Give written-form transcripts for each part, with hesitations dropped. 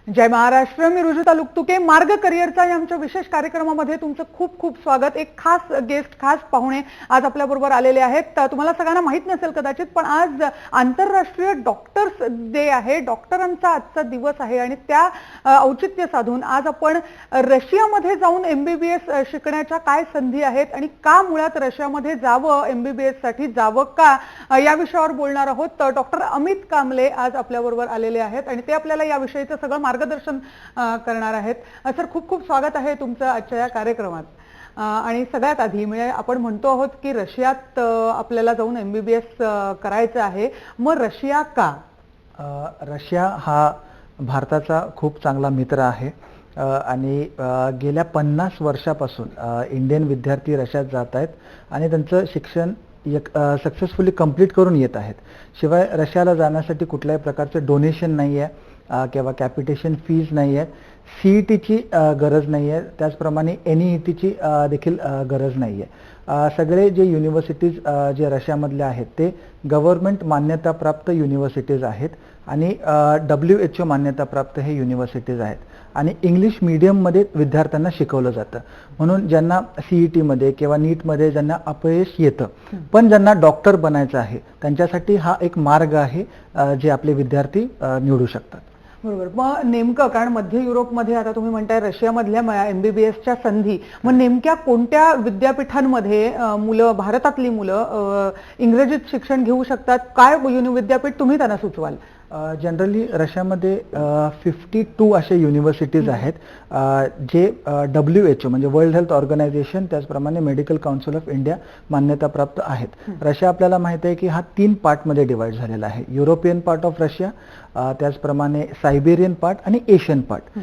जय महाराष्ट्र. मी रुजुता लुकतुके. मार्ग करिअरचा या आमच्या विशेष कार्यक्रमामध्ये तुमचं खूप खूप स्वागत. एक खास गेस्ट, खास पाहुणे आज आपल्या बरोबर आलेले आहेत. तुम्हाला सगळ्यांना माहित नसेल कदाचित, पण आज आंतरराष्ट्रीय डॉक्टर्स डे आहे. डॉक्टरांचा आजचा दिवस आहे आणि त्या औचित्य साधून आज आपण रशियामध्ये जाऊन MBBS शिकण्याच्या काय संधी आहेत आणि का मुळात रशियामध्ये जावं, MBBS साठी जावं का, या विषयावर बोलणार आहोत. डॉक्टर अमित कांबले आज आपल्या बरोबर आलेले आहेत आणि ते आपल्याला या विषयीचं सगळं मार्गदर्शन करणार आहेत. सर, खूप खूप स्वागत आहे तुमचं आजच्या या कार्यक्रमात. आणि सगळ्यात आधी म्हणजे आपण म्हणतो आहोत की रशियात आपल्याला जाऊन MBBS करायचं आहे. मग रशिया का? रशिया हा भारताचा खूप चांगला मित्र आहे आणि गेल्या 50 वर्षापासून इंडियन विद्यार्थी रशियात जात आहेत आणि त्यांचं शिक्षण सक्सेसफुली कंप्लीट करून येत आहेत. शिवाय रशियाला जाण्यासाठी कुठल्याही प्रकारचं डोनेशन नाही आहे किंवा कॅपिटेशन फीज नाही आहे. CETची गरज नाही आहे, त्याचप्रमाणे NEETची देखील गरज नाही आहे. सगळे जे युनिव्हर्सिटीज जे रशियामधले आहेत ते गव्हर्नमेंट मान्यताप्राप्त युनिव्हर्सिटीज आहेत आणि WHO मान्यताप्राप्त हे युनिव्हर्सिटीज आहेत आणि इंग्लिश मीडियममध्ये विद्यार्थ्यांना शिकवलं जातं. म्हणून ज्यांना CETमध्ये किंवा नीटमध्ये ज्यांना अपयश येतं पण ज्यांना डॉक्टर बनायचं आहे त्यांच्यासाठी हा एक मार्ग आहे जे आपले विद्यार्थी निवडू शकतात. बरोबर. मग नेमकं, कारण मध्य युरोपमध्ये आता तुम्ही म्हणताय रशियामधल्या MBBSच्या संधी, मग नेमक्या कोणत्या विद्यापीठांमध्ये मुलं, भारतातली मुलं इंग्रजीत शिक्षण घेऊ शकतात? काय विद्यापीठ तुम्ही त्यांना सुचवाल? जनरली रशियामध्ये 52 असे युनिव्हर्सिटीज आहेत जे WHO म्हणजे वर्ल्ड हेल्थ ऑर्गनायझेशन, त्याचप्रमाणे मेडिकल काउन्सिल ऑफ इंडिया मान्यताप्राप्त आहेत. रशिया आपल्याला माहिती आहे की हा 3 पार्टमध्ये डिवाइड झालेला आहे. युरोपियन पार्ट ऑफ रशिया, त्याचप्रमाणे सायबेरियन पार्ट आणि एशियन पार्ट.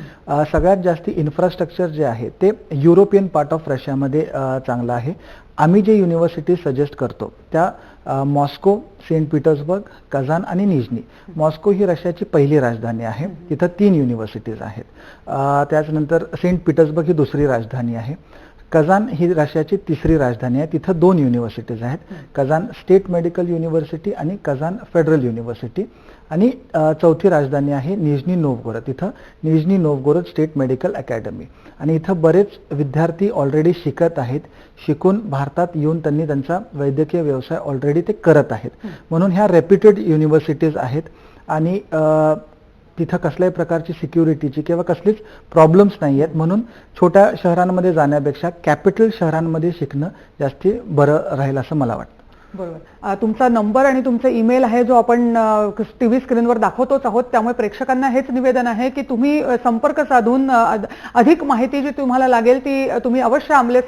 सगळ्यात जास्ती इन्फ्रास्ट्रक्चर जे आहे ते युरोपियन पार्ट ऑफ रशियामध्ये चांगलं आहे. आम्ही जे युनिव्हर्सिटी सजेस्ट करतो त्या मॉस्को, सेंट पीटर्सबर्ग, कझान आणि निझनी. मॉस्को ही रशियाची पहिली राजधानी आहे, तिथं 3 युनिव्हर्सिटीज आहेत. त्याच्यानंतर सेंट पीटर्सबर्ग ही दुसरी राजधानी आहे. कझान ही रशियाची तिसरी राजधानी आहे, तिथं 2 युनिव्हर्सिटीज आहेत. कझान स्टेट मेडिकल युनिव्हर्सिटी आणि कझान फेडरल युनिव्हर्सिटी. आणि चौथी राजधानी आहे निझनी नोव्हगोरोड, तिथं निझनी नोव्हगोरोड स्टेट मेडिकल अकॅडमी. आणि इथं बरेच विद्यार्थी ऑलरेडी शिकत आहेत. शिकून भारतात येऊन त्यांनी त्यांचा वैद्यकीय व्यवसाय ऑलरेडी ते करत आहेत. म्हणून ह्या रेप्युटेड युनिव्हर्सिटीज आहेत आणि तिथं कसल्याही प्रकारची सिक्युरिटीची किंवा कसलीच प्रॉब्लेम्स नाही आहेत. म्हणून छोट्या शहरांमध्ये जाण्यापेक्षा कॅपिटल शहरांमध्ये शिकणं जास्ती बरं राहील असं मला वाटतं. बरोबर. तुमचा नंबर आणि तुमचा ईमेल आहे जो आपण TV स्क्रीनवर दाखवतोच आहोत. त्यामुळे प्रेक्षकांना हेच निवेदन आहे की तुम्ही संपर्क साधून अधिक माहिती जी तुम्हाला लागेल ती तुम्ही अवश्य कांबले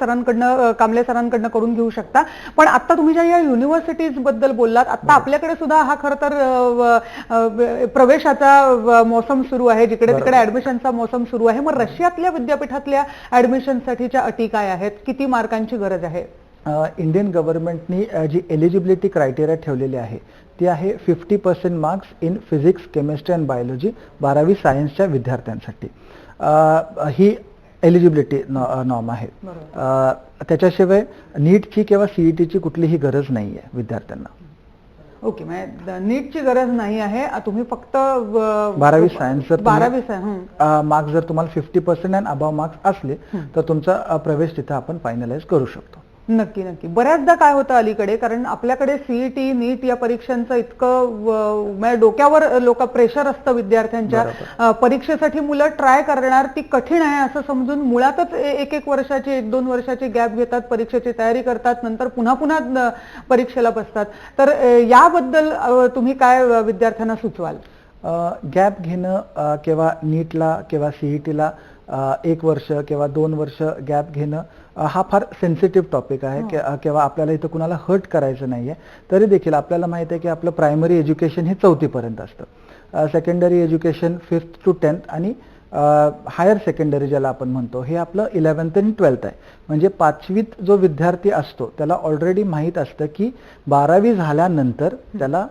सरांकडनं करून घेऊ शकता. पण आता तुम्ही ज्या या युनिव्हर्सिटीज बद्दल बोललात, आता आपल्याकडे सुद्धा हा खरं तर प्रवेशाचा मोसम सुरू आहे, जिकडे तिकडे ऍडमिशनचा मोसम सुरू आहे. मग रशियातल्या विद्यापीठातल्या ऍडमिशनसाठीच्या अटी काय आहेत? किती मार्कांची गरज आहे? इंडियन गव्हर्नमेंटनी जी एलिजिबिलिटी क्रायटेरिया ठेवलेली आहे ती आहे 50% marks in physics, chemistry and biology 12वी सायन्सच्या विद्यार्थ्यांसाठी. ही एलिजिबिलिटी नॉर्म आहे. त्याच्याशिवाय नीटची किंवा CETची कुठलीही गरज नाही आहे विद्यार्थ्यांना. ओके, नीटची गरज नाही आहे. तुम्ही फक्त 12वी सायन्स, 12वी मार्क्स जर तुम्हाला 50% अँड अबाव मार्क्स असले तर तुमचा प्रवेश तिथे आपण फायनलाइज करू शकतो. नक्की नक्की. बऱ्याचदा काय होतं अलीकडे, कारण आपल्याकडे CET, नीट या परीक्षांचं इतकं डोक्यावर प्रेशर असतं विद्यार्थ्यांच्या. परीक्षेसाठी मुलं ट्राय करणार, ती कठीण आहे असं समजून मुळातच 1-1 वर्षाची, 1-2 वर्षाची गॅप घेतात, परीक्षेची तयारी करतात, नंतर पुन्हा पुन्हा परीक्षेला बसतात. तर याबद्दल तुम्ही काय विद्यार्थ्यांना सुचवाल? गॅप घेणं किंवा नीटला किंवा CETला 1 वर्ष किंवा 2 वर्ष गॅप घेणं हा फार सेन्सिटिव्ह टॉपिक आहे किंवा आपल्याला इथं कुणाला हर्ट करायचं नाहीये. तरी देखील आपल्याला माहिती आहे की आपलं प्रायमरी एज्युकेशन हे 4थी पर्यंत असतं. Secondary education 5th to 10th आणि हायर सेकंडरी ज्याला आपण म्हणतो हे आपलं 11th आणि 12th आहे. म्हणजे 5वीत जो विद्यार्थी असतो त्याला ऑलरेडी माहीत असतं की 12वी झाल्यानंतर त्याला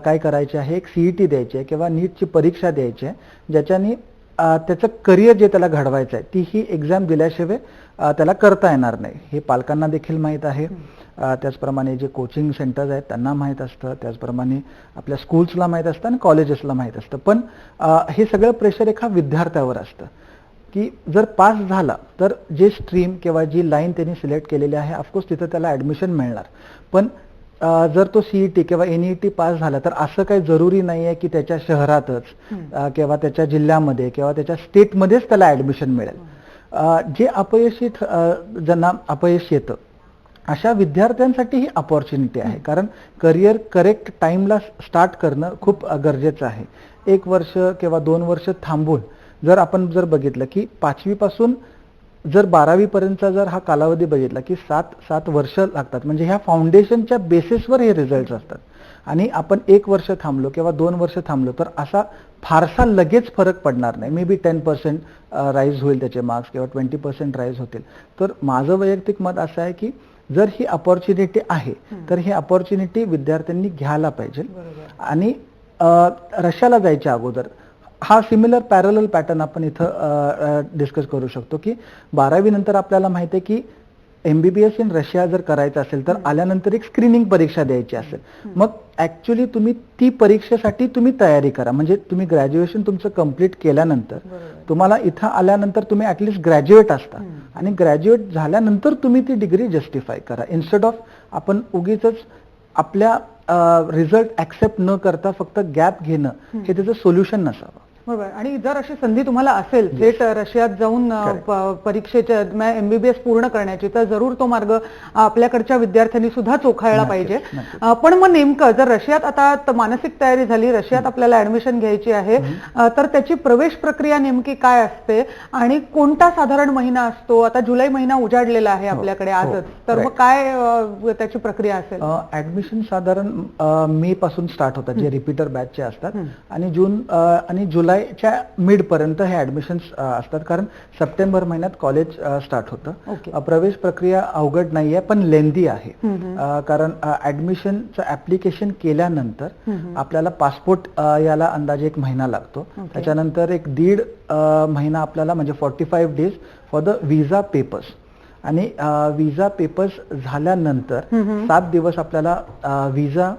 काय करायचे आहे, एक CET द्यायची आहे किंवा नीटची परीक्षा द्यायची आहे, ज्याच्याने त्याचं करिअर जे त्याला घडवायचं आहे ती ही एक्झाम दिल्याशिवाय त्याला करता येणार नाही. हे पालकांना देखील माहीत आहे. त्याचप्रमाणे जे कोचिंग सेंटर्स आहेत त्यांना माहीत असतं, त्याचप्रमाणे आपल्या स्कूल्सला माहीत असतं आणि कॉलेजेसला माहीत असतं. पण हे सगळं प्रेशर एका विद्यार्थ्यावर असतं की जर पास झाला तर जे स्ट्रीम किंवा जी लाईन त्यांनी सिलेक्ट केलेली आहे ऑफकोर्स तिथं त्याला ॲडमिशन मिळणार. पण जर तो सीईटी किंवा एनईटी पास झाला तर असं काही जरुरी नाही आहे की त्याच्या शहरातच किंवा त्याच्या जिल्ह्यामध्ये किंवा त्याच्या स्टेटमध्येच त्याला ॲडमिशन मिळेल. जे अपयशी ज्यांना अपयश येतं अशा विद्यार्थ्यांसाठी ही अपॉर्च्युनिटी आहे, कारण करिअर करेक्ट टाईमला स्टार्ट करणं खूप गरजेचं आहे. 1 वर्ष किंवा 2 वर्ष थांबून जर आपण बघितलं की 5वी पासून जर 12वी पर्यंतचा जर हा कालावधी बघितला की 7 वर्ष लागतात, म्हणजे ह्या फाउंडेशनच्या बेसिसवर हे रिझल्ट असतात. आणि आपण 1 वर्ष थांबलो किंवा 2 वर्ष थांबलो तर असा फारसा लगेच फरक पडणार नाही. मे बी 10% राईज होईल त्याचे मार्क्स किंवा 20% राईज होतील. तर माझं वैयक्तिक मत असं आहे की जर ही अपॉर्च्युनिटी आहे तर ही अपॉर्च्युनिटी विद्यार्थ्यांनी घ्यायला पाहिजे. आणि रशियाला जायच्या अगोदर हा सिमिलर पॅरलल पॅटर्न आपण इथं डिस्कस करू शकतो की 12वी नंतर आपल्याला माहिती आहे की MBBS इन रशिया जर करायचं असेल तर आल्यानंतर एक स्क्रीनिंग परीक्षा द्यायची असेल. मग ऍक्च्युली तुम्ही ती परीक्षेसाठी तुम्ही तयारी करा. म्हणजे तुम्ही ग्रॅज्युएशन तुमचं कम्प्लीट केल्यानंतर तुम्हाला इथं आल्यानंतर तुम्ही ऍटलिस्ट ग्रॅज्युएट असता आणि ग्रॅज्युएट झाल्यानंतर तुम्ही ती डिग्री जस्टिफाय करा, इन्स्टेड ऑफ आपण उगीच आपल्या रिझल्ट ऍक्सेप्ट न करता फक्त गॅप घेणं हे त्याचं सोल्युशन नसावं. बरोबर. आणि जर अशी संधी तुम्हाला असेल थेट रशियात जाऊन परीक्षेच्या MBBS पूर्ण करण्याची, तर जरूर तो मार्ग आपल्याकडच्या विद्यार्थ्यांनी सुद्धा चोखाळला पाहिजे. पण मग नेमकं जर रशियात आता मानसिक तयारी झाली, रशियात आपल्याला ऍडमिशन घ्यायची आहे, तर त्याची प्रवेश प्रक्रिया नेमकी काय असते आणि कोणता साधारण महिना असतो? आता जुलै महिना उजाडलेला आहे आपल्याकडे आजच, तर मग काय त्याची प्रक्रिया असेल? ऍडमिशन साधारण मे पासून स्टार्ट होतात, जे रिपीटर बॅचचे असतात, आणि जून आणि जुलैच्या मिड पर्यंत हे ऍडमिशन्स असतात, कारण सप्टेंबर महिन्यात कॉलेज स्टार्ट होतं. प्रवेश प्रक्रिया अवघड नाहीये पण लेंदी आहे, कारण ऍडमिशनचं ऍप्लिकेशन केल्यानंतर आपल्याला पासपोर्ट याला अंदाजे 1 महिना लागतो. त्याच्यानंतर 1.5 महिना आपल्याला, म्हणजे 45 days for the visa papers, आणि विजा पेपर्स झाल्यानंतर 7 दिवस आपल्याला विजा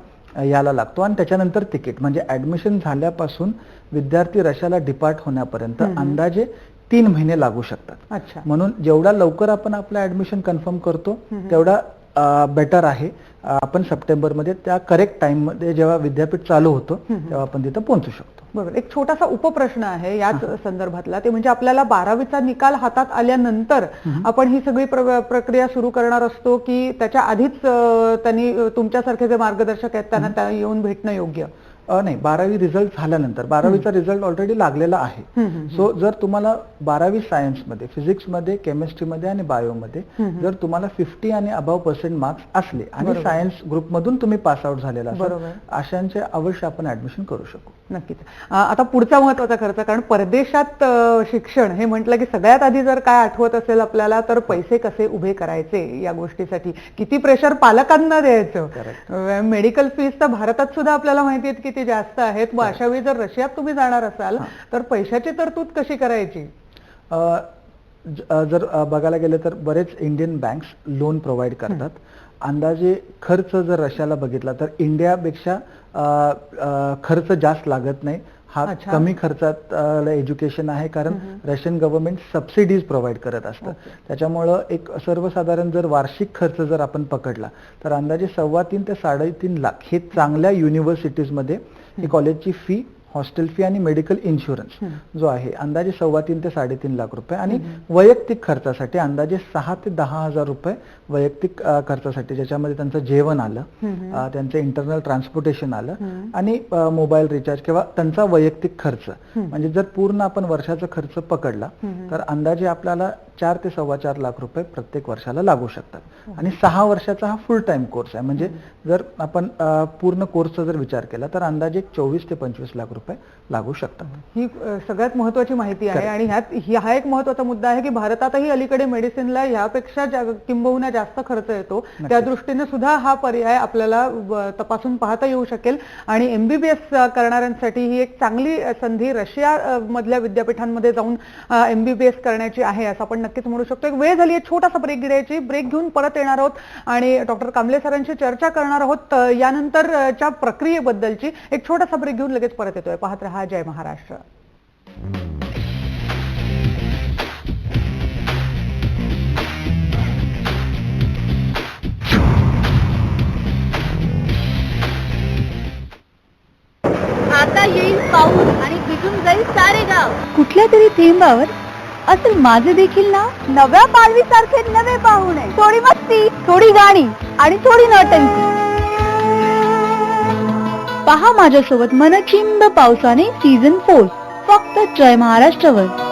याला लागतो, आणि त्याच्यानंतर तिकीट. म्हणजे ऍडमिशन झाल्यापासून विद्यार्थी रशियाला डिपार्ट होण्यापर्यंत अंदाजे 3 महिने लागू शकतात. म्हणून जेवढा लवकर आपण आपलं ऍडमिशन कन्फर्म करतो तेवढा बेटर आहे. आपण सप्टेंबरमध्ये त्या करेक्ट टाइम मध्ये जेव्हा विद्यापीठ चालू होतो तेव्हा आपण तिथं पोहोचू शकतो. बरोबर. एक छोटासा उपप्रश्न आहे याच संदर्भातला, ते म्हणजे आपल्याला 12वीचा निकाल हातात आल्यानंतर आपण ही सगळी प्रक्रिया सुरू करणार असतो की त्याच्या आधीच त्यांनी तुमच्यासारखे जे मार्गदर्शक आहेत त्यांना येऊन भेटणं योग्य? नाही, 12वी रिझल्ट झाल्यानंतर, 12वीचा रिझल्ट ऑलरेडी लागलेला आहे. सो जर तुम्हाला 12वी सायन्समध्ये, फिजिक्समध्ये, केमिस्ट्रीमध्ये आणि बायोमध्ये जर तुम्हाला 50 आणि अबव्ह% मार्क्स असले आणि सायन्स ग्रुपमधून तुम्ही पास आउट झालेला असाल, अशांचे अवश्य आपण ऍडमिशन करू शकू. नक्कीच. आता पुढचा महत्वाचा खर्च, कारण परदेशात शिक्षण हे म्हटलं की सगळ्यात आधी जर काय आठवत असेल आपल्याला तर पैसे कसे उभे करायचे या गोष्टीसाठी किती प्रेशर पालकांना द्यायचं. मेडिकल फीज तर भारतात सुद्धा आपल्याला माहिती आहे किती जास्त आहेत. मग अशा वेळी जर रशियात तुम्ही जाणार असाल तर पैशाची तरतूद कशी करायची? जर बघायला गेलं तर बरेच इंडियन बँक्स लोन प्रोव्हाइड करतात. अंदाजे खर्च जर रशियाला बघितला तर इंडियापेक्षा खर्च जास्त लागत नाही. हा कमी खर्चात एज्युकेशन आहे, कारण रशियन गव्हर्नमेंट सबसिडीज प्रोव्हाइड करत असतं. त्याच्यामुळं एक सर्वसाधारण जर वार्षिक खर्च जर आपण पकडला तर अंदाजे 3.25 ते 3.5 लाख हे चांगल्या युनिव्हर्सिटीजमध्ये ही कॉलेजची फी, हॉस्टेल फी आणि मेडिकल इन्शुरन्स जो आहे अंदाजे 3.25 ते 3.5 लाख रुपये. आणि वैयक्तिक खर्चासाठी अंदाजे 6 ते 10 हजार रुपये वैयक्तिक खर्चासाठी, ज्याच्यामध्ये त्यांचं जेवण आलं, त्यांचं इंटरनल ट्रान्सपोर्टेशन आलं आणि मोबाईल रिचार्ज किंवा त्यांचा वैयक्तिक खर्च. म्हणजे जर पूर्ण आपण वर्षाचा खर्च पकडला तर अंदाजे आपल्याला 4 ते 4.25 लाख रुपये प्रत्येक वर्षाला लागू शकतात. आणि 6 वर्षाचा हा फुल टाइम कोर्स आहे. म्हणजे जर आपण पूर्ण कोर्सचा जर विचार केला तर अंदाजे 24 ते 25 लाख रुपये लागू शकतात. ही सगळ्यात महत्वाची माहिती आहे. आणि हा एक महत्वाचा मुद्दा आहे की भारतातही अलीकडे मेडिसिनला यापेक्षा किंबहुना जास्त खर्च येतो. त्या दृष्टीने सुद्धा हा पर्याय आपल्याला तपासून पाहता येऊ शकेल. आणि MBBS करणाऱ्यांसाठी ही एक चांगली संधी रशिया मधल्या विद्यापीठांमध्ये जाऊन MBBS करण्याची आहे असं आपण नक्कीच म्हणू शकतो. एक वेळ झाली आहे छोटासा ब्रेक घ्यायची. ब्रेक घेऊन परत येणार आहोत आणि डॉक्टर कांबळे सरांशी चर्चा करणार आहोत यानंतरच्या प्रक्रियेबद्दलची. एक छोटासा ब्रेक घेऊन लगेच परत येतोय. पाहत रहा जय महाराष्ट्र. आता येईल पाऊस आणि भिजून जाईल सारे गाव. कुठल्या तरी थेंबावर असेल माझे देखील नाव. नव्या पालवीसारखे नवे पाहुणे, थोडी मस्ती, थोडी गाणी आणि थोडी नौटंकी. पहा माझ्यासोबत मनचिंब पावसाने सीझन 4 फक्त जय महाराष्ट्रवर.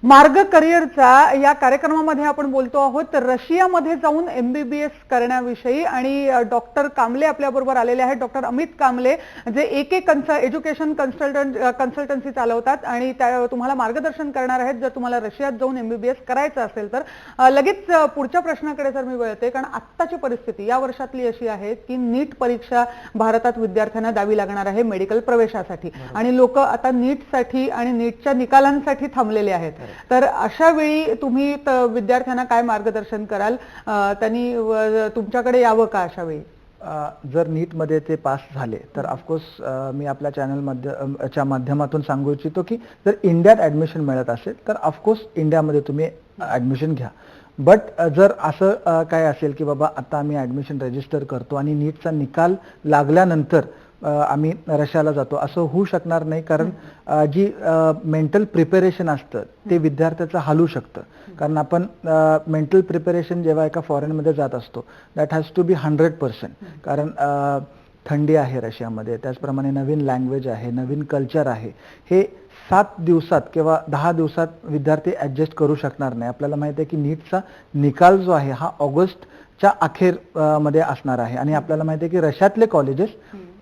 मार्ग करिअरचा या कार्यक्रमामध्ये आपण बोलतो आहोत रशियामध्ये जाऊन MBBS करण्याविषयी आणि डॉक्टर कांबळे आपल्या बरोबर आलेले आहेत. डॉक्टर अमित कांबळे जे एज्युकेशन कन्सल्टन्सी चालवतात आणि तुम्हाला मार्गदर्शन करणार आहेत जर तुम्हाला रशियात जाऊन MBBS करायचं असेल तर. लगेच पुढच्या प्रश्नाकडे जर मी वळते, कारण आत्ताची परिस्थिती या वर्षातली अशी आहे की नीट परीक्षा भारतात विद्यार्थ्यांना द्यावी लागणार आहे मेडिकल प्रवेशासाठी आणि लोक आता नीटसाठी आणि नीटच्या निकालांसाठी थांबलेले आहेत. तर अशा वेळी तुम्ही विद्यार्थ्यांना काय मार्गदर्शन कराल? त्यांनी तुमच्याकडे यावं का अशा वेळी? जर नीटमध्ये ते पास झाले तर ऑफकोर्स मी आपल्या चॅनलच्या माध्यमातून सांगू इच्छितो की जर इंडियात ऍडमिशन मिळत असेल तर ऑफकोर्स इंडियामध्ये तुम्ही ऍडमिशन घ्या. बट जर असं काय असेल की बाबा आता आम्ही ऍडमिशन रजिस्टर करतो आणि नीटचा निकाल लागल्यानंतर आम्ही रशियाला जातो, असं होऊ शकणार नाही. कारण जी मेंटल प्रिपरेशन असतं ते विद्यार्थ्याचं हालू शकतं. कारण आपण मेंटल प्रिपरेशन जेव्हा एका फॉरेनमध्ये जात असतो दॅट हॅज टू बी 100%. कारण थंडी आहे रशियामध्ये, त्याचप्रमाणे नवीन लँग्वेज आहे, नवीन कल्चर आहे. हे 7 दिवसात किंवा 10 दिवसात विद्यार्थी ऍडजस्ट करू शकणार नाही. आपल्याला माहिती आहे की नीटचा निकाल जो आहे हा ऑगस्टच्या अखेर मध्ये असणार आहे आणि आपल्याला माहिती आहे की रशियातले कॉलेजेस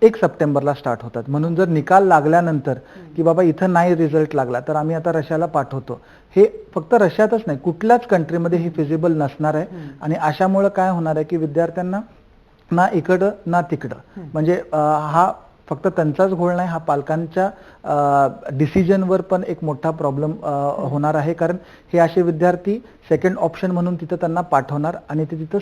1 सप्टेंबरला स्टार्ट होतात. म्हणून जर निकाल लागल्यानंतर की बाबा इथं नाही रिझल्ट लागला तर आम्ही आता रशियाला पाठवतो, हे फक्त रशियातच नाही कुठल्याच कंट्रीमध्ये हे फिजिबल नसणार आहे. आणि अशामुळे काय होणार आहे की विद्यार्थ्यांना ना इकडं ना तिकडं, म्हणजे हा फक्त त्यांचाच घोळ नाही, हा पालकांच्या डिसिजनवर पण एक मोठा प्रॉब्लेम होणार आहे. कारण हे असे विद्यार्थी सेकंड ऑप्शन म्हणून तिथं त्यांना पाठवणार आणि ते तिथं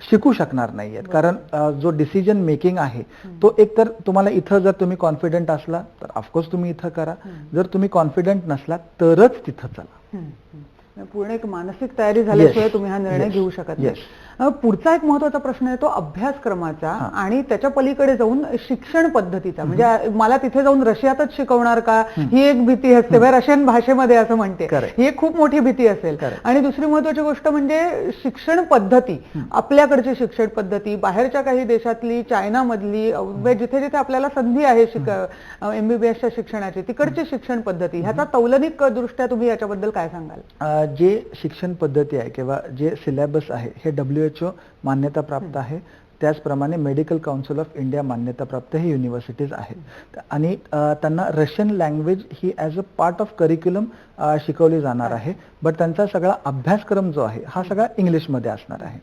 शिकू शकणार नाहीयेत. कारण जो डिसिजन मेकिंग आहे तो एक तर तुम्हाला इथं जर तुम्ही कॉन्फिडंट असला तर ऑफकोर्स तुम्ही इथं करा, जर तुम्ही कॉन्फिडंट नसला तरच तिथं चला. पूर्ण एक मानसिक तयारी झाल्याशिवाय तुम्ही हा निर्णय घेऊ शकत नाही. पुढचा एक महत्वाचा प्रश्न येतो अभ्यासक्रमाचा आणि त्याच्या पलीकडे जाऊन शिक्षण पद्धतीचा. म्हणजे मला तिथे जाऊन रशियातच शिकवणार का ही एक भीती असते, रशियन भाषेमध्ये असं म्हणते, ही एक खूप मोठी भीती असेल. आणि दुसरी महत्वाची गोष्ट म्हणजे शिक्षण पद्धती, आपल्याकडची शिक्षण पद्धती, बाहेरच्या काही देशातली, चायनामधली, जिथे जिथे आपल्याला संधी आहे MBBSच्या शिक्षणाची, तिकडची शिक्षण पद्धती, ह्याचा तौलनिक दृष्ट्या तुम्ही याच्याबद्दल काय सांगाल? जे शिक्षण पद्धती आहे किंवा जे सिलेबस आहे हे WHO मान्यता प्राप्त आहे. त्याचप्रमाणे मेडिकल काउन्सिल ऑफ इंडिया मान्यता प्राप्त हे युनिव्हर्सिटीज आहेत आणि त्यांना Russian language he as a part of curriculum शिकवली जाणार आहे. बट त्यांचा सगळा अभ्यासक्रम जो आहे हा सगळा इंग्लिशमध्ये असणार आहे.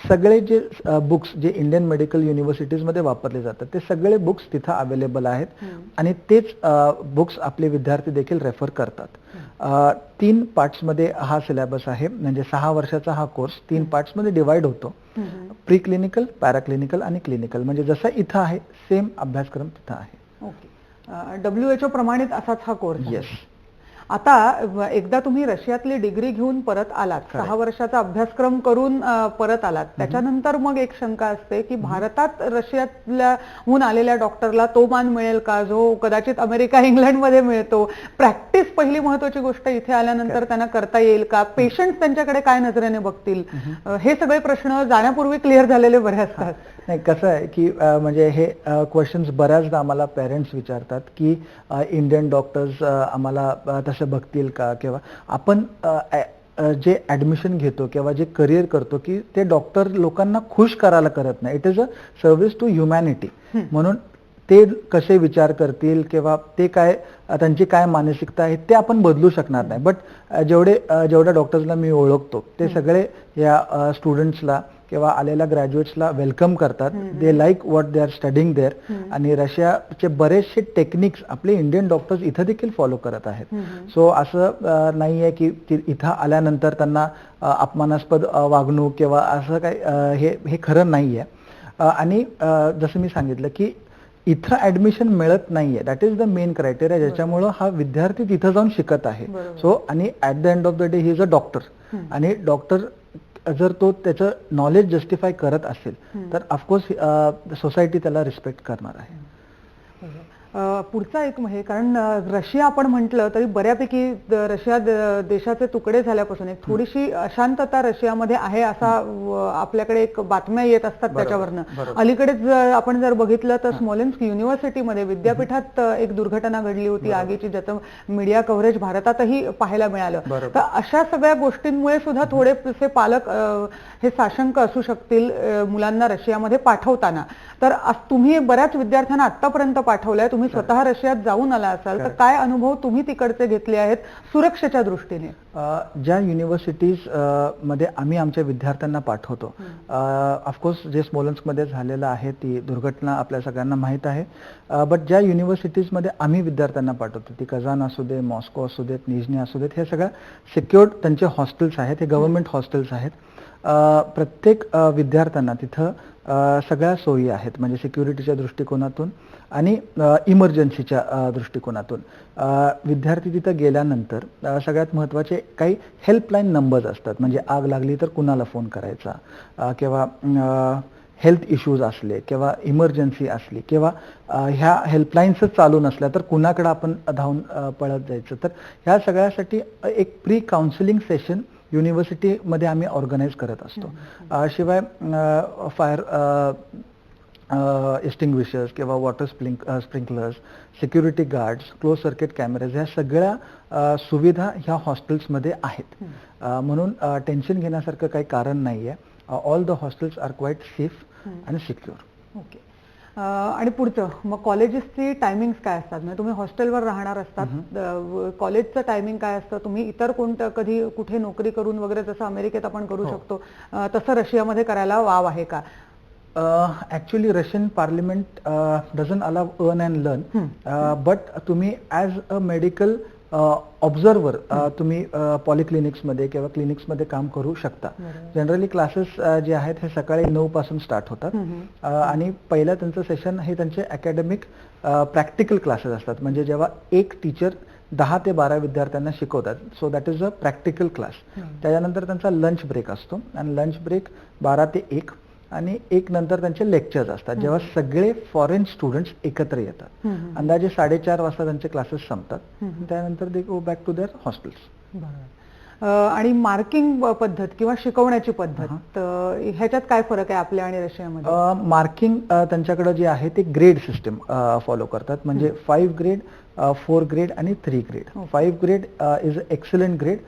सगळे जे बुक्स जे इंडियन मेडिकल युनिव्हर्सिटीजमध्ये वापरले जातात ते सगळे बुक्स तिथं अवेलेबल आहेत आणि तेच बुक्स आपले विद्यार्थी देखील रेफर करतात. 3 पार्ट्समध्ये हा सिलेबस आहे. म्हणजे 6 वर्षाचा हा कोर्स 3 पार्ट्समध्ये डिवाइड होतो. प्री क्लिनिकल, पॅराक्लिनिकल आणि क्लिनिकल. म्हणजे जसं इथं आहे सेम अभ्यासक्रम तिथं आहे. ओके. WHO प्रमाणित असाच हा कोर्स. येस. आता एकदा तुम्ही रशियातली डिग्री घेऊन परत आलात, 6 वर्षाचा अभ्यासक्रम करून परत आलात, त्याच्यानंतर मग एक शंका असते की भारतात रशियातल्याहून आलेल्या डॉक्टरला तो मान मिळेल का जो कदाचित अमेरिका इंग्लंडमध्ये मिळतो? प्रॅक्टिस पहिली महत्वाची गोष्ट इथे आल्यानंतर त्यांना करता येईल का? पेशंट त्यांच्याकडे काय नजरेने बघतील? हे सगळे प्रश्न जाण्यापूर्वी क्लिअर झालेले बरे असतात. नाही, कसं आहे की म्हणजे हे क्वेश्चन्स बऱ्याचदा आम्हाला पेरेंट्स विचारतात की इंडियन डॉक्टर्स आम्हाला तसं बघतील का, किंवा आपण जे ऍडमिशन घेतो किंवा जे करिअर करतो की ते डॉक्टर लोकांना खुश करायला करत नाही. It is a service to humanity. म्हणून ते कसे विचार करतील किंवा ते काय त्यांची काय मानसिकता आहे ते आपण बदलू शकणार नाही. बट जेवढ्या डॉक्टर्सला मी ओळखतो ते सगळे या स्टुडंट्सला किंवा आलेल्या ग्रॅज्युएट्सला वेलकम करतात. They like what they are studying there. आणि रशियाचे बरेचसे टेक्निक्स आपले इंडियन डॉक्टर्स इथं देखील फॉलो करत आहेत. सो असं नाही आहे की इथं आल्यानंतर त्यांना अपमानास्पद वागणूक किंवा असं काही हे खरं नाही आहे. आणि जसं मी सांगितलं की इथं ऍडमिशन मिळत नाहीये, that is the main criteria ज्याच्यामुळं हा विद्यार्थी तिथं जाऊन शिकत आहे. सो आणि at the end of the day he is a doctor. आणि डॉक्टर जर तो त्याचं नॉलेज जस्टिफाय करत असेल तर ऑफकोर्स सोसायटी त्याला रिस्पेक्ट करणार आहे. पुढचा एक हे, कारण रशिया आपण म्हटलं तरी बऱ्यापैकी रशिया देशाचे तुकडे झाल्यापासून एक थोडीशी अशांतता रशियामध्ये आहे असा आपल्याकडे एक बातम्या येत असतात त्याच्यावरनं. अलीकडेच आपण जर बघितलं तर स्मोलेन्स्क युनिव्हर्सिटीमध्ये विद्यापीठात एक दुर्घटना घडली होती आगीची, ज्याचं मीडिया कव्हरेज भारतातही पाहायला मिळालं. तर अशा सगळ्या गोष्टींमुळे सुद्धा थोडेसे पालक हे साशंक असू शकतील मुलांना रशियामध्ये पाठवताना. तर तुम्ही बऱ्याच विद्यार्थ्यांना आतापर्यंत पाठवलंय, तुम्ही स्वतः रशियात जाऊन आला असाल तर काय अनुभव तुम्ही तिकडचे घेतले आहेत सुरक्षेच्या दृष्टीने? ज्या युनिव्हर्सिटीज मध्ये आम्ही आमच्या विद्यार्थ्यांना पाठवतो, ऑफकोर्स जे स्मोलेन्स्कमध्ये झालेलं आहे ती दुर्घटना आपल्या सगळ्यांना माहीत आहे. बट ज्या युनिव्हर्सिटीजमध्ये आम्ही विद्यार्थ्यांना पाठवतो, ती कझान असू दे, मॉस्को असू देत, निझनी असू देत, हे सगळ्या सिक्युअर्ड त्यांचे हॉस्टेल्स आहेत, हे गव्हर्नमेंट हॉस्टेल्स आहेत. प्रत्येक विद्यार्थ्यांना तिथं सगळ्या सोयी आहेत, म्हणजे सिक्युरिटीच्या दृष्टिकोनातून आणि इमर्जन्सीच्या दृष्टिकोनातून. विद्यार्थी तिथं गेल्यानंतर सगळ्यात महत्त्वाचे काही हेल्पलाईन नंबर्स असतात, म्हणजे आग लागली तर कुणाला फोन करायचा, किंवा हेल्थ इश्यूज असले किंवा इमर्जन्सी असली किंवा ह्या हेल्पलाईन्सच चालू नसल्या तर कुणाकडे आपण धावून पळत जायचं. तर ह्या सगळ्यासाठी एक प्री काउन्सिलिंग सेशन युनिव्हर्सिटीमध्ये आम्ही ऑर्गनाईज करत असतो. शिवाय फायर एक्सटिंग्विशर्स किंवा water sprinklers, security guards, close circuit cameras, ह्या सगळ्या सुविधा ह्या हॉस्टेल्समध्ये आहेत. म्हणून टेन्शन घेण्यासारखं काही कारण नाही आहे. All the hostels are quite safe आणि सिक्युअर. ओके. आणि पुढचं मग कॉलेजेसची टायमिंग्स काय असतात? म्हणजे तुम्ही हॉस्टेलवर राहणार असतात, कॉलेजचं टायमिंग काय असतं? तुम्ही इतर कोणतं कधी कुठे नोकरी करून वगैरे जसं अमेरिकेत आपण करू शकतो तसं रशियामध्ये करायला वाव आहे का? Actually Russian parliament doesn't allow earn and learn, but तुम्ही ॲज अ मेडिकल ऑब्झर्वर तुम्ही पॉलिक्लिनिक्समध्ये किंवा क्लिनिक्समध्ये काम करू शकता. जनरली क्लासेस जे आहेत हे सकाळी 9 पासून स्टार्ट होतात. आणि पहिलं त्यांचं सेशन हे त्यांचे अकॅडमिक प्रॅक्टिकल क्लासेस असतात, म्हणजे जेव्हा एक टीचर 10 ते 12 विद्यार्थ्यांना शिकवतात. So that is a practical class. त्याच्यानंतर त्यांचा लंच ब्रेक असतो आणि लंच ब्रेक 12 ते 1 आणि 1 नंतर त्यांचे लेक्चर्स असतात, जेव्हा सगळे फॉरेन स्टुडंट्स एकत्र येतात. अंदाजे 4:30 वाजता त्यांचे क्लासेस संपतात. त्यानंतर they go back to their hostels. आणि मार्किंग पद्धत किंवा शिकवण्याची पद्धत ह्याच्यात काय फरक आहे आपल्या आणि रशियामध्ये? मार्किंग त्यांच्याकडे जे आहे ते ग्रेड सिस्टम फॉलो करतात, म्हणजे 5 ग्रेड, 4 ग्रेड आणि 3 grade. 5 grade is excellent grade,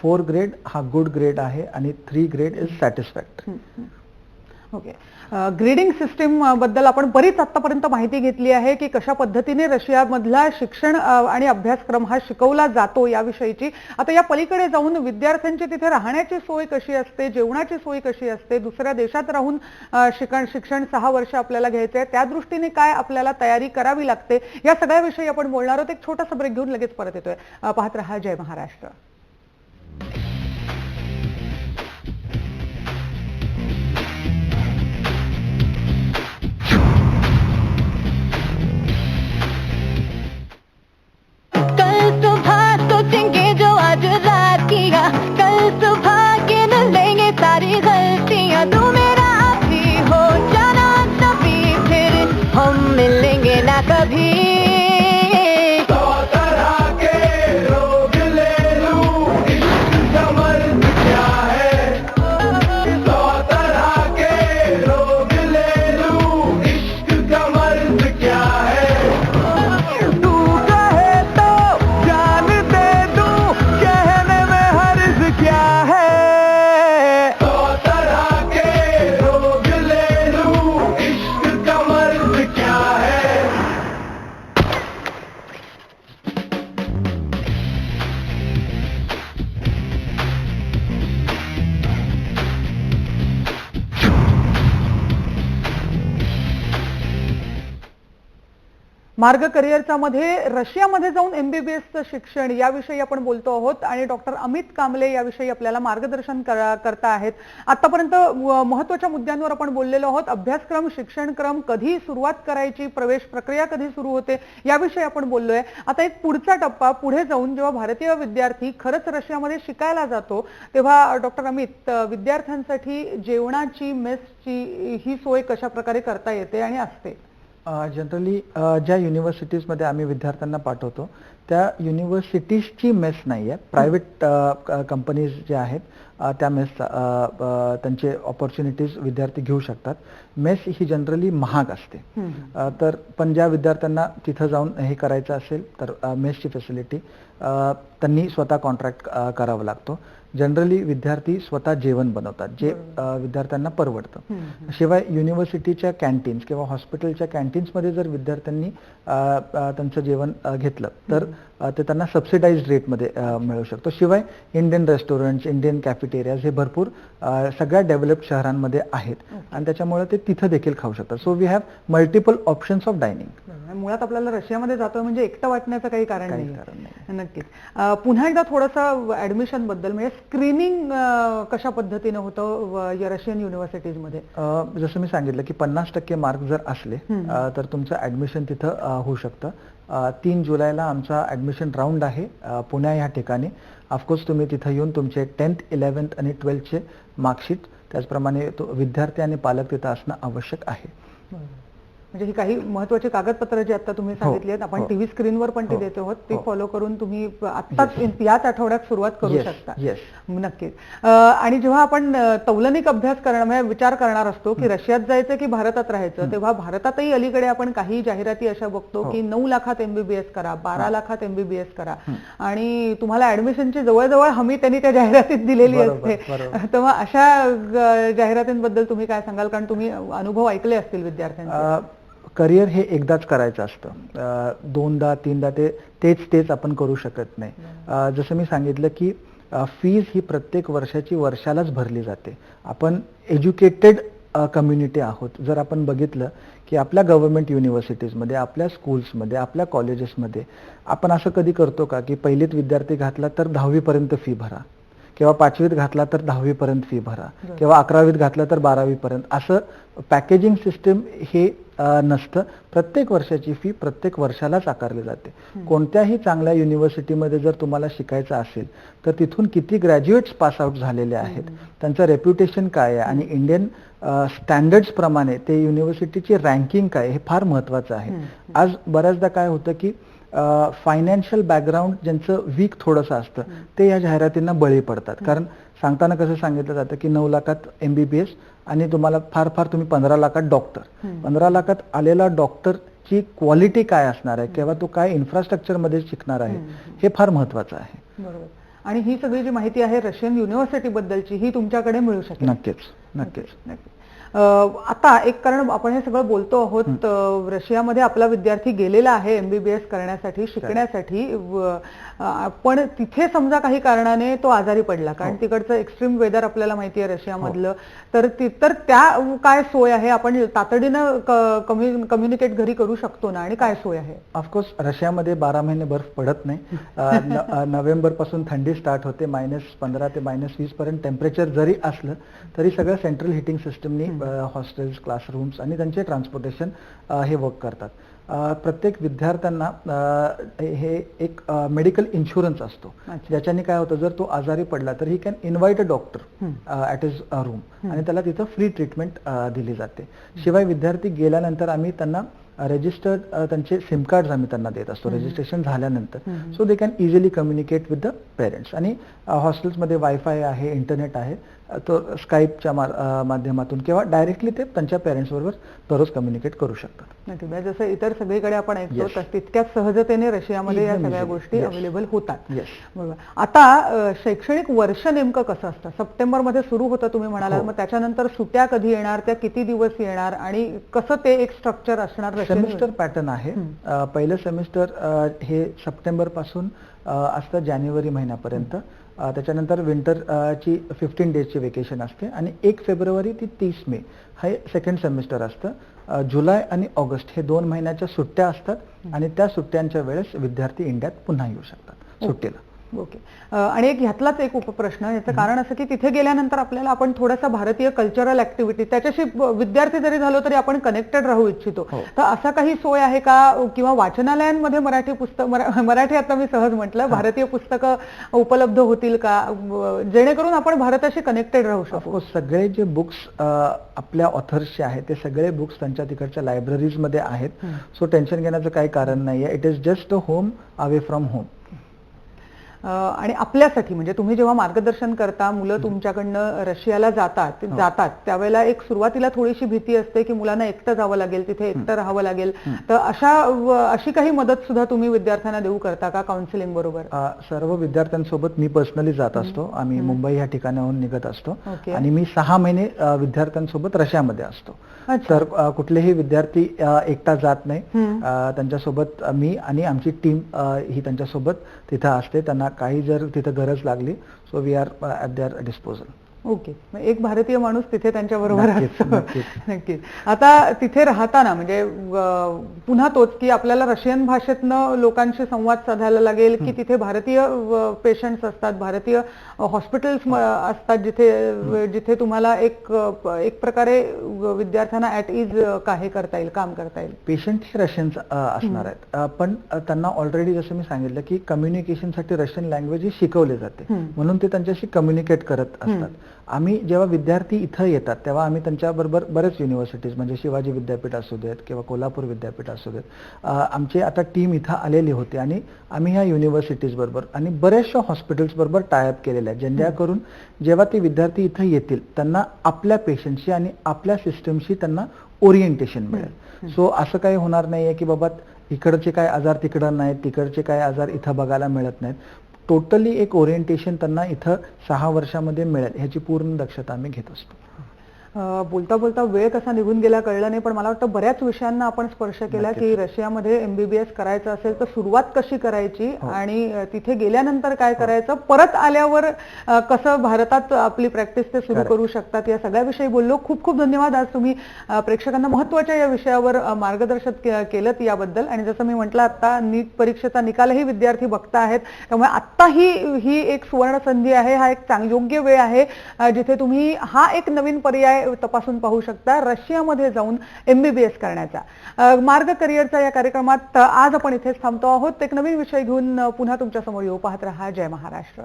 4 grade हा गुड ग्रेड आहे आणि 3 grade is satisfactory. Okay. Grading system बद्दल आपण बरीच आतापर्यंत माहिती घेतली आहे की कशा पद्धतीने रशियामधला शिक्षण आणि अभ्यासक्रम हा शिकवला जातो याविषयीची. आता या पलीकडे जाऊन विद्यार्थ्यांची तिथे राहण्याची सोय कशी असते, जेवणाची सोय कशी असते, दुसऱ्या देशात राहून शिक्षण 6 वर्ष आपल्याला घ्यायचंय, त्या दृष्टीने काय आपल्याला तयारी करावी लागते, या सगळ्याविषयी आपण बोलणार आहोत. एक छोटासा ब्रेक घेऊन लगेच परत येतोय. पाहत रहा जय महाराष्ट्र. जो आज रात किया, कल सुबह गिन लेंगे सारी गलतियां. तू मेरा अभी हो जाना तभी, फिर हम मिलेंगे ना कभी. 100 तरह के रोग ले लूं, मार्ग करिअरचा मध्ये रशियामध्ये जाऊन MBBSचं शिक्षण याविषयी आपण बोलतो आहोत आणि डॉक्टर अमित कांबले याविषयी आपल्याला मार्गदर्शन करता आहेत. आतापर्यंत महत्त्वाच्या मुद्द्यांवर आपण बोललेलो आहोत. अभ्यासक्रम, शिक्षणक्रम, कधी सुरुवात करायची, प्रवेश प्रक्रिया कधी सुरू होते याविषयी आपण बोललोय. आता एक पुढचा टप्पा पुढे जाऊन जेव्हा भारतीय विद्यार्थी खरंच रशियामध्ये शिकायला जातो तेव्हा डॉक्टर अमित, विद्यार्थ्यांसाठी जेवणाची, मेसची ही सोय कशा प्रकारे करता येते आणि असते? जनरली ज्या युनिव्हर्सिटीजमध्ये आम्ही विद्यार्थ्यांना पाठवतो त्या युनिव्हर्सिटीजची मेस नाही आहे. प्रायव्हेट कंपनीज ज्या आहेत त्या मेस त्यांचे ऑपॉर्च्युनिटीज विद्यार्थी घेऊ शकतात. मेस ही जनरली महाग असते. तर पण ज्या विद्यार्थ्यांना तिथं जाऊन हे करायचं असेल तर मेसची फॅसिलिटी त्यांनी स्वतः कॉन्ट्रॅक्ट करावा लागतो. जनरली विद्यार्थी स्वतः जेवण बनवतात जे विद्यार्थ्यांना परवडतं. शिवाय युनिव्हर्सिटीच्या कॅन्टीन्स किंवा हॉस्पिटलच्या कॅन्टीन्समध्ये जर विद्यार्थ्यांनी त्यांचं जेवण घेतलं तर ते त्यांना सबसिडाइज्ड रेटमध्ये मिळू शकतो. शिवाय इंडियन रेस्टॉरंट्स, इंडियन कॅफेटेरियाज हे भरपूर सगळ्या डेव्हलप्ड शहरांमध्ये आहेत आणि त्याच्यामुळे ते तिथं देखील खाऊ शकतात. So we have multiple options of dining. मुळात आपल्याला रशियामध्ये जातोय म्हणजे एकटं वाटण्याचं काही कारण नाही. नक्कीच. पुन्हा एकदा थोडंसं ऍडमिशन बद्दल, म्हणजे स्क्रीनिंग कशा पद्धतीने होतं रशियन युनिव्हर्सिटीजमध्ये? जसं मी सांगितलं की 50% मार्क जर असले तर तुमचं ऍडमिशन तिथं होऊ शकतं. 3 जुलैला आमचा ऍडमिशन राऊंड आहे पुण्या या ठिकाणी. ऑफकोर्स तुम्ही तिथं येऊन तुमचे 10th, 11th आणि 12thचे मार्कशीट, त्याचप्रमाणे विद्यार्थी आणि पालक तिथं असणं आवश्यक आहे. म्हणजे ही काही महत्त्वाची कागदपत्र जी आता तुम्ही सांगितली आहेत, आपण टीव्ही स्क्रीनवर पण ती देतो आहोत, ती फॉलो करून तुम्ही आत्ताच याच आठवड्यात सुरुवात करू शकता. नक्कीच. आणि जेव्हा आपण तौलनिक अभ्यास म्हणजे विचार करणार असतो की रशियात जायचं की भारतात राहायचं, तेव्हा भारतातही अलीकडे आपण काही जाहिराती अशा बघतो की 9 लाखात MBBS करा, 12 लाखात MBBS करा आणि तुम्हाला ऍडमिशनची जवळजवळ हमी त्यांनी त्या जाहिरातीत दिलेली असते. तेव्हा अशा जाहिरातींबद्दल तुम्ही काय सांगाल? कारण तुम्ही अनुभव ऐकले असतील विद्यार्थ्यांचे. करिअर हे एकदाच करायचं असतं, 2दा 3दा तेच आपण करू शकत नाही. जसं मी सांगितलं की फीज ही प्रत्येक वर्षालाच भरली जाते. आपण एज्युकेटेड कम्युनिटी आहोत. जर आपण बघितलं की आपल्या गव्हर्नमेंट युनिव्हर्सिटीजमध्ये, आपल्या स्कूल्समध्ये, आपल्या कॉलेजेसमध्ये आपण असं कधी करतो का की पहिलीत विद्यार्थी घातला तर 10वी पर्यंत फी भरा, किंवा 5वीत घातला तर 10वी पर्यंत फी भरा, किंवा 11वीत घातला तर 12वी पर्यंत, असं पॅकेजिंग सिस्टम हे नसतं. प्रत्येक वर्षाची फी प्रत्येक वर्षालाच आकारली जाते. कोणत्याही चांगल्या युनिव्हर्सिटीमध्ये जर तुम्हाला शिकायचं असेल तर तिथून किती ग्रॅज्युएट्स पास आउट झालेले आहेत, त्यांचं रेप्युटेशन काय आहे आणि इंडियन स्टँडर्ड्स प्रमाणे ते युनिव्हर्सिटीची रँकिंग काय हे फार महत्त्वाचं आहे. आज बऱ्याचदा काय होतं की फायनान्शियल बॅकग्राऊंड ज्यांचं वीक थोडंसं असतं ते या जाहिरातींना बळी पडतात. कारण सांगताना कसं सांगितलं जातं की 9 लाखात MBBS आणि तुम्हाला फार तुम्ही 15 लाखात डॉक्टर. 15 लाखात आलेला डॉक्टरची क्वालिटी काय असणार आहे किंवा तो काय इन्फ्रास्ट्रक्चरमध्ये शिकणार आहे हे फार महत्वाचं आहे. बरोबर. आणि ही सगळी जी माहिती आहे रशियन युनिव्हर्सिटी बद्दलची ही तुमच्याकडे मिळू शकेल? नक्कीच. आता एक, कारण आपण हे सगळं बोलतो आहोत, रशियामध्ये आपला विद्यार्थी गेलेला आहे MBBS करण्यासाठी, शिकण्यासाठी, पण तिथे समजा काही कारणाने तो आजारी पडला, कारण तिकडचं एक्स्ट्रीम वेदर आपल्याला माहिती आहे रशियामधलं, तर त्या काय सोय आहे? आपण तातडीनं कम्युनिकेट घरी करू शकतो ना? आणि काय सोय आहे? ऑफकोर्स रशियामध्ये 12 महिने बर्फ पडत नाही. नोव्हेंबर पासून थंडी स्टार्ट होते. -15 ते -20 पर्यंत टेम्परेचर जरी असलं तरी सगळं सेंट्रल हिटिंग सिस्टमनी हॉस्टेल्स, क्लासरूम्स आणि त्यांचे ट्रान्सपोर्टेशन हे वर्क करतात. प्रत्येक विद्यार्थ्यांना हे एक मेडिकल इन्शुरन्स असतो, ज्याच्याने काय होतं, जर तो आजारी पडला तर he can invite a doctor at his room आणि त्याला तिथं फ्री ट्रीटमेंट दिली जाते. शिवाय विद्यार्थी गेल्यानंतर आम्ही त्यांना रजिस्टर्ड त्यांचे सिम कार्ड आम्ही त्यांना देत असतो रजिस्ट्रेशन झाल्यानंतर, so they can easily communicate with the parents. आणि हॉस्टेल्समध्ये वायफाय आहे, इंटरनेट आहे, तो स्काईपच्या माध्यमातून किंवा डायरेक्टली ते त्यांच्या पेरेंट्स बरोबर दररोज कम्युनिकेट करू शकतात. नक्की. जसं इतर सगळीकडे आपण ऐकतो तितक्याच सहजतेने रशियामध्ये या सगळ्या गोष्टी अवेलेबल होतात. बरोबर. आता शैक्षणिक वर्ष नेमकं कसं असतं? सप्टेंबरमध्ये सुरू होतं तुम्ही म्हणालात, मग त्याच्यानंतर सुट्ट्या कधी येणार, त्या किती दिवस येणार आणि कसं ते एक स्ट्रक्चर असणार? सेमिस्टर पॅटर्न आहे. पहिलं सेमिस्टर हे सप्टेंबर पासून असतं जानेवारी महिन्यापर्यंत. त्याच्यानंतर विंटरची 15 डेजची वेकेशन असते आणि 1 फेब्रुवारी ते 30 मे हे सेकंड सेमिस्टर असतं. जुलै आणि ऑगस्ट हे 2 महिन्याच्या सुट्ट्या असतात आणि त्या सुट्ट्यांच्या वेळेस विद्यार्थी इंडियात पुन्हा येऊ शकतात सुट्टीला. ओके. आणि एक ह्यातलाच एक उपप्रश्न, याचं कारण असं की तिथे गेल्यानंतर आपल्याला आपण थोडासा भारतीय कल्चरल ऍक्टिव्हिटी त्याच्याशी विद्यार्थी जरी झालो तरी आपण कनेक्टेड राहू इच्छितो. तर असा काही सोय आहे का, किंवा वाचनालयांमध्ये मराठी पुस्तक, मराठी आता मी सहज म्हटलं, भारतीय पुस्तकं उपलब्ध होतील का, जेणेकरून आपण भारताशी कनेक्टेड राहू शकतो? सगळे जे बुक्स आपल्या ऑथर्सचे आहेत ते सगळे बुक्स त्यांच्या तिकडच्या लायब्ररीजमध्ये आहेत. सो टेन्शन घेण्याचं काही कारण नाहीये. It is just a home away from home. आणि आपल्यासाठी म्हणजे तुम्ही जेव्हा मार्गदर्शन करता, मुलं तुमच्याकडनं रशियाला जातात त्यावेळेला एक सुरुवातीला थोडीशी भीती असते की मुलांना एकटं जावं लागेल, तिथे एकटं राहावं लागेल, तर अशी काही मदत सुद्धा तुम्ही विद्यार्थ्यांना देऊ करता का काउन्सिलिंग बरोबर? सर्व विद्यार्थ्यांसोबत मी पर्सनली जात असतो. आम्ही मुंबई या ठिकाणाहून निघत असतो आणि मी 6 महिने विद्यार्थ्यांसोबत रशियामध्ये असतो. तर कुठलेही विद्यार्थी एकटा जात नाही. त्यांच्यासोबत मी आणि आमची टीम ही त्यांच्यासोबत तिथं असते. त्यांना काही जर तिथं गरज लागली, so we are at their disposal. Okay. एक भारतीय माणूस तिथे त्यांच्या बरोबर असतो. नक्कीच. आता तिथे राहताना म्हणजे पुन्हा तोच की आपल्याला रशियन भाषेतनं लोकांशी संवाद साधायला लागेल, की तिथे भारतीय पेशंट्स असतात, भारतीय हॉस्पिटल्स असतात जिथे तुम्हाला एक प्रकारे विद्यार्थ्यांना ॲट इज काही करता येईल, काम करता येईल? पेशंट हे रशियन्स असणार आहेत, पण त्यांना ऑलरेडी जसं मी सांगितलं की कम्युनिकेशनसाठी रशियन लँग्वेज ही शिकवली जाते, म्हणून ते त्यांच्याशी कम्युनिकेट करत असतात. आम्ही जेव्हा विद्यार्थी इथं येतात तेव्हा आम्ही त्यांच्याबरोबर बरेच युनिव्हर्सिटीज म्हणजे शिवाजी विद्यापीठ असू देत किंवा कोल्हापूर विद्यापीठ असू देत, आमची आता टीम इथं आलेली होती आणि आम्ही ह्या युनिव्हर्सिटीज बरोबर आणि बऱ्याचशा हॉस्पिटल्स बरोबर टायअप केलेले आहेत, जेणेकरून जेव्हा ते विद्यार्थी इथं येतील त्यांना आपल्या पेशंटशी आणि आपल्या सिस्टमशी त्यांना ओरिएंटेशन मिळेल. सो असं काही होणार नाहीये की बाबा इकडचे काय आजार तिकडं नाहीत, तिकडचे काय आजार इथं बघायला मिळत नाहीत. टोटली एक ओरिएंटेशन त्यांना इथं 6 वर्षामध्ये मिळेल ह्याची पूर्ण दक्षता आम्ही घेत असतो. बोलता बोलता वेळ कसा निघून गेला कळलं नाही, पण मला वाटतं बऱ्याच विषयांना आपण स्पर्श केला की रशियामध्ये MBBS करायचं असेल तर सुरुवात कशी करायची आणि तिथे गेल्यानंतर काय करायचं, परत आल्यावर कसं भारतात आपली प्रॅक्टिस ते सुरू करू शकतात, या सगळ्याविषयी बोललो. खूप खूप धन्यवाद. आज तुम्ही प्रेक्षकांना महत्त्वाच्या या विषयावर मार्गदर्शन केलं याबद्दल. आणि जसं मी म्हटलं, आता नीट परीक्षेचा निकालही विद्यार्थी बघता आहेत, त्यामुळे आत्ता ही एक सुवर्ण संधी आहे, हा एक योग्य वेळ आहे जिथे तुम्ही हा एक नवीन पर्याय तपासून पाहू शकता, रशियामध्ये जाऊन MBBS करण्याचा. मार्ग करिअरचा या कार्यक्रमात आज आपण इथेच थांबतो आहोत. एक नवीन विषय घेऊन पुन्हा तुमच्या समोर येऊ. पाहत रहा जय महाराष्ट्र.